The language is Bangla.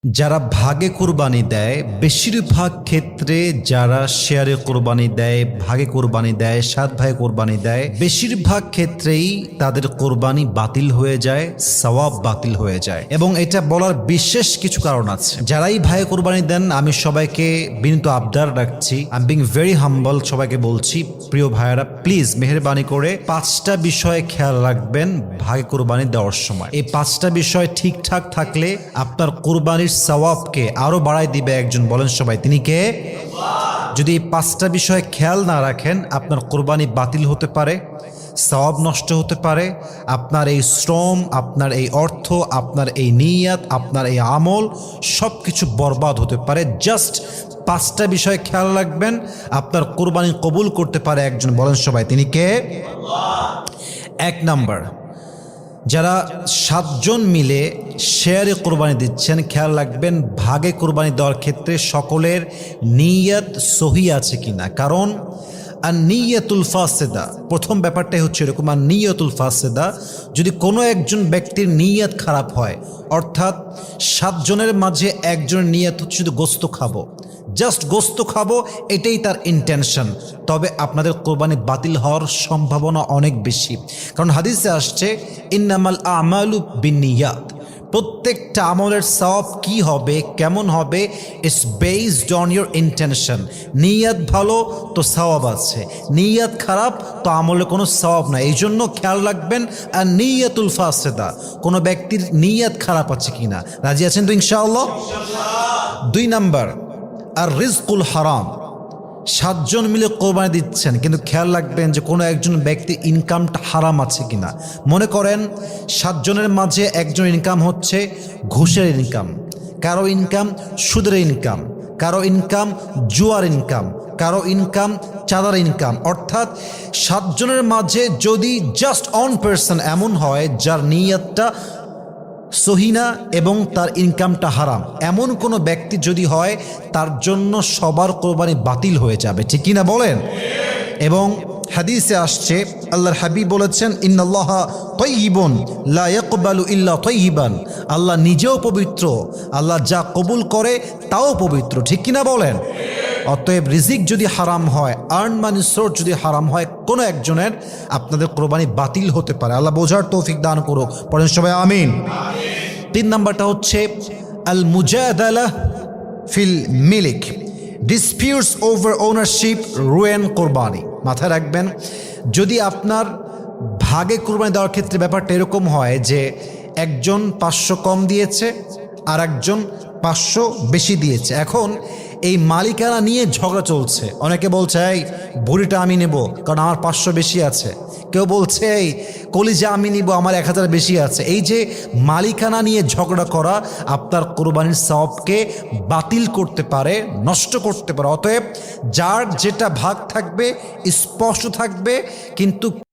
যারা ভাগে কুরবানি দেয়, বেশিরভাগ ক্ষেত্রে যারা শেয়ারে কুরবানি দেয়, ভাগে কুরবানি দেয়, সাত ভাগে কুরবানি দেয়, বেশিরভাগ ক্ষেত্রেই তাদের কুরবানি বাতিল হয়ে যায়, সওয়াব বাতিল হয়ে যায়। এবং এটা বলার বিশেষ কিছু কারণ আছে। যারাই ভাগে কুরবানি দেন, আমি সবাইকে বিনীত আবদার রাখছি, আই এম বিং ভেরি হাম্বল, সবাইকে বলছি প্রিয় ভাইয়েরা, প্লিজ মেহেরবানি করে 5টা বিষয়ে খেয়াল রাখবেন ভাগে কুরবানি দেওয়ার সময়। এই 5টা বিষয় ঠিকঠাক থাকলে আপনার কুরবানির সওয়াবকে আরো বাড়াই দিবে একজন, বলেন সবাই, তিনি কে? যদি এই 5টা বিষয় খেয়াল না রাখেন, আপনার কুরবানি বাতিল হতে পারে, সওয়াব নষ্ট হতে পারে, আপনার এই শ্রম, আপনার এই অর্থ, আপনার এই নিয়াত, আপনার এই আমল সবকিছু বরবাদ হতে পারে। জাস্ট 5টা বিষয় খেয়াল রাখবেন, আপনার কুরবানি কবুল করতে পারে একজন, বলেন সবাই, তিনি কে? 1 নাম্বার, যারা 7 জন মিলে শেয়ারে কোরবানি দিচ্ছেন, খেয়াল রাখবেন ভাগে কোরবানি দেওয়ার ক্ষেত্রে সকলের নিয়ত সহি আছে কিনা। কারণ আর নিয়তুল ফাসেদা, প্রথম ব্যাপারটাই হচ্ছে এরকম, আর নিয়তুল ফাসেদা, যদি কোনো একজন ব্যক্তির নিয়ত খারাপ হয়, অর্থাৎ 7 জনের মাঝে একজনের নিয়ত হচ্ছে শুধু গোস্ত খাবো, জাস্ট গোস্ত খাবো, এটাই তার ইন্টেনশন, তবে আপনাদের কোরবানি বাতিল হওয়ার সম্ভাবনা অনেক বেশি। কারণ হাদিসে আসছে ইন্নামাল আমালু বিন্নিয়াত, প্রত্যেকটা আমলের সওয়াব কি হবে, কেমন হবে, it's based on your intention. নিয়াত ভালো তো সওয়াব আছে, নিয়াত খারাপ তো আমলে কোনো সওয়াব নাই। এই জন্য খেয়াল রাখবেন আর নিয়াতুল ফাসেদা, কোনো ব্যক্তির নিয়াত খারাপ আছে কিনা। রাজি আছেন তো ইনশাআল্লাহ? 2 নাম্বার, আর রিজকুল হারাম, 7 জন মিলে কোরবানি দিচ্ছেন, কিন্তু খেয়াল রাখবেন যে কোনো একজন ব্যক্তির ইনকামটা হারাম আছে কিনা। মনে করেন 7 জনের মাঝে একজন ইনকাম হচ্ছে ঘুষের ইনকাম, কারো ইনকাম সুদের ইনকাম, কারো ইনকাম জুয়ার ইনকাম, কারো ইনকাম চাঁদার ইনকাম। অর্থাৎ 7 জনের মাঝে যদি জাস্ট অন পার্সন এমন হয় যার নিয়তটা সহিনা এবং তার ইনকামটা হারাম, এমন কোনো ব্যক্তি যদি হয়, তার জন্য সবার কোরবানি বাতিল হয়ে যাবে, ঠিক কিনা বলেন? এবং হাদিসে আসছে, আল্লাহর হাবিব বলেছেন ইন্নাল্লাহা তাইয়িবুন লা ইয়াকবালু ইল্লা তাইয়িবান, আল্লাহ নিজেও পবিত্র, আল্লাহ যা কবুল করে তাও পবিত্র, ঠিক কিনা বলেন? অতএব রিজিক যদি হারাম হয়, আর্ন মানি সোর্স যদি হারাম হয় কোনো একজনের, আপনাদের কোরবানি বাতিল হতে পারে। আল্লাহ বোঝার তৌফিক দান করুক, পড়েন সবাই আমিন। 3 নাম্বারটা হচ্ছে আল মুজাদালা ফিল মিলিক, ডিসপিউটস ওভার ওনারশিপ রুয়েন কোরবানি। মাথায় রাখবেন, যদি আপনার ভাগে কোরবানি দেওয়ার ক্ষেত্রে ব্যাপারটা এরকম হয় যে একজন 500 কম দিয়েছে আর একজন 500 বেশি দিয়েছে, এখন এই মালিকানা নিয়ে ঝগড়া চলছে। অনেকে বলছে এই বুড়িটা আমি নেব কারণ আমার 500 বেশি আছে, কেউ বলছে এই কলিজা আমি নিব আমার 1000 বেশি আছে। এই যে মালিকানা নিয়ে ঝগড়া করা আপনার কোরবানির সওয়াবকে বাতিল করতে পারে, নষ্ট করতে পারে। অতএব যার যেটা ভাগ থাকবে স্পষ্ট থাকবে, কিন্তু